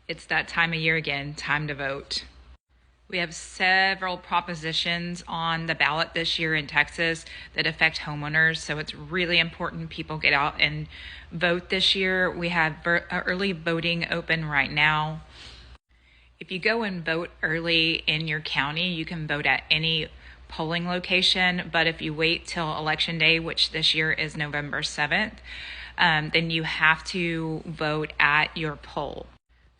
It's that time of year again, time to vote. We have several propositions on the ballot this year in Texas that affect homeowners, so it's really important people get out and vote this year. We have early voting open right now. If you go and vote early in your county, you can vote at any polling location, but if you wait till Election Day, which this year is November 7th, then you have to vote at your poll.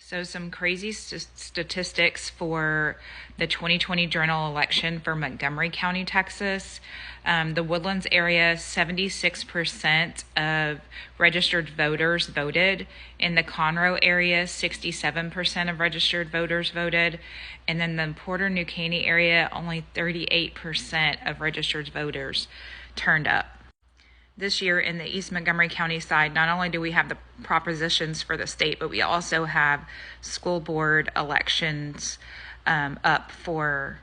So some crazy statistics for the 2020 general election for Montgomery County, Texas. The Woodlands area, 76% of registered voters voted. In the Conroe area, 67% of registered voters voted. And then the Porter New Caney area, only 38% of registered voters turned up. This year in the East Montgomery County side, not only do we have the propositions for the state, but we also have school board elections up for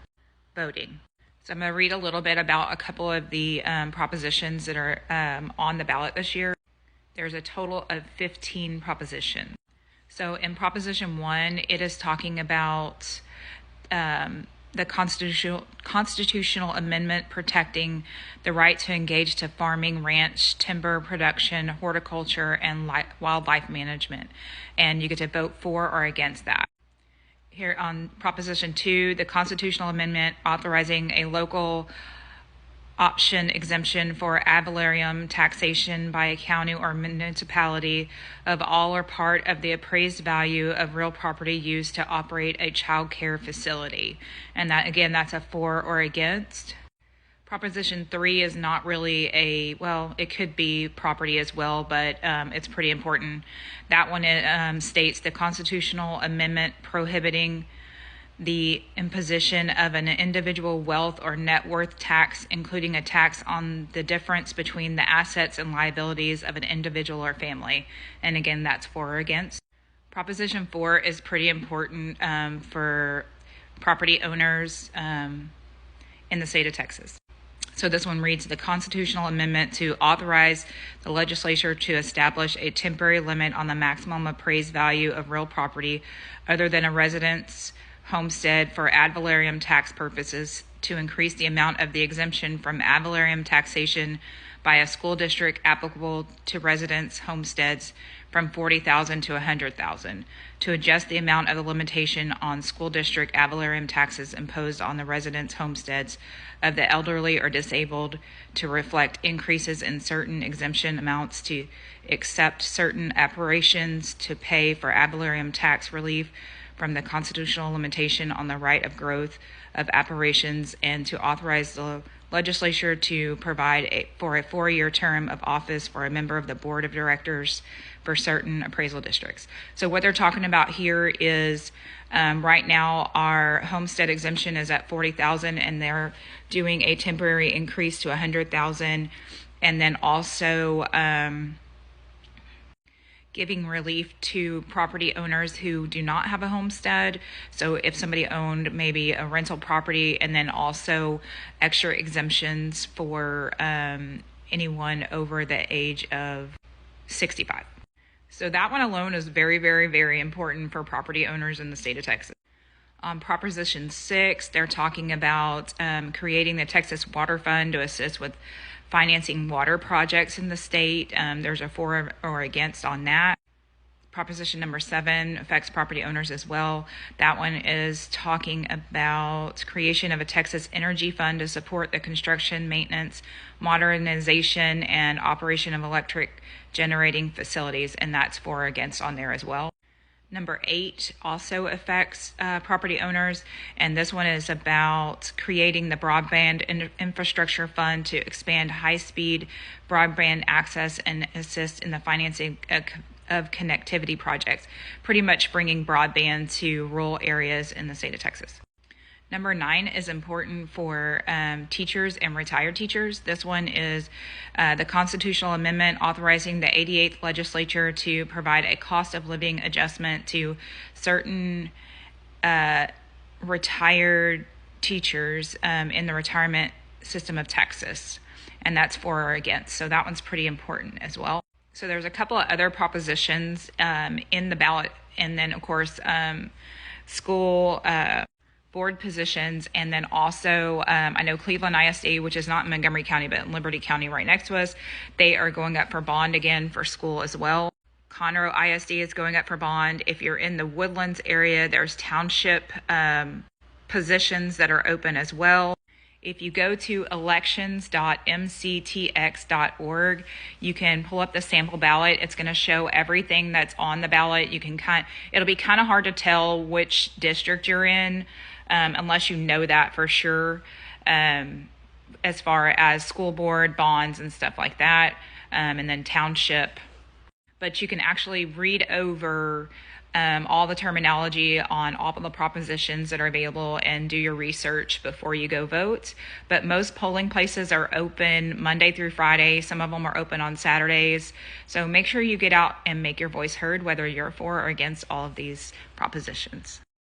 voting. So I'm going to read a little bit about a couple of the propositions that are on the ballot this year. There's a total of 15 propositions. So in Proposition 1, it is talking about the constitutional amendment protecting the right to engage to farming, ranch, timber production, horticulture, and wildlife management. And you get to vote for or against that. Here on Proposition 2, the constitutional amendment authorizing a local option exemption for ad valorem taxation by a county or municipality of all or part of the appraised value of real property used to operate a child care facility. And that, again, that's a for or against. Proposition 3 is not really it could be property as well, but it's pretty important. That one states the constitutional amendment prohibiting the imposition of an individual wealth or net worth tax, including a tax on the difference between the assets and liabilities of an individual or family. And again, that's for or against. Proposition 4 is pretty important for property owners in the state of Texas. So this one reads, the constitutional amendment to authorize the legislature to establish a temporary limit on the maximum appraised value of real property other than a residence homestead for ad valorem tax purposes, to increase the amount of the exemption from ad valorem taxation by a school district applicable to residence homesteads from $40,000 to $100,000, to adjust the amount of the limitation on school district ad valorem taxes imposed on the residence homesteads of the elderly or disabled to reflect increases in certain exemption amounts, to accept certain appurations to pay for ad valorem tax relief from the constitutional limitation on the right of growth of apparitions, and to authorize the legislature to provide for a 4-year term of office for a member of the board of directors for certain appraisal districts. So what they're talking about here is right now our homestead exemption is at $40,000, and they're doing a temporary increase to $100,000, and then also giving relief to property owners who do not have a homestead. So if somebody owned maybe a rental property, and then also extra exemptions for anyone over the age of 65. So that one alone is very, very, very important for property owners in the state of Texas. On Proposition 6, they're talking about creating the Texas Water Fund to assist with financing water projects in the state. There's a for or against on that. Proposition number 7 affects property owners as well. That one is talking about creation of a Texas Energy Fund to support the construction, maintenance, modernization, and operation of electric generating facilities, and that's for or against on there as well. Number 8 also affects property owners, and this one is about creating the Broadband Infrastructure Fund to expand high-speed broadband access and assist in the financing of connectivity projects, pretty much bringing broadband to rural areas in the state of Texas. Number 9 is important for teachers and retired teachers. This one is the constitutional amendment authorizing the 88th legislature to provide a cost of living adjustment to certain retired teachers in the retirement system of Texas. And that's for or against. So that one's pretty important as well. So there's a couple of other propositions in the ballot and then of course school board positions, and then also I know Cleveland ISD, which is not in Montgomery County but in Liberty County right next to us, they are going up for bond again for school as well. Conroe ISD is going up for bond. If you're in the Woodlands area, there's township positions that are open as well. If you go to elections.mctx.org, you can pull up the sample ballot. It's going to show everything that's on the ballot. It'll be kind of hard to tell which district you're in unless you know that for sure, as far as school board, bonds, and stuff like that, and then township. But you can actually read over all the terminology on all of the propositions that are available and do your research before you go vote. But most polling places are open Monday through Friday. Some of them are open on Saturdays. So make sure you get out and make your voice heard, whether you're for or against all of these propositions.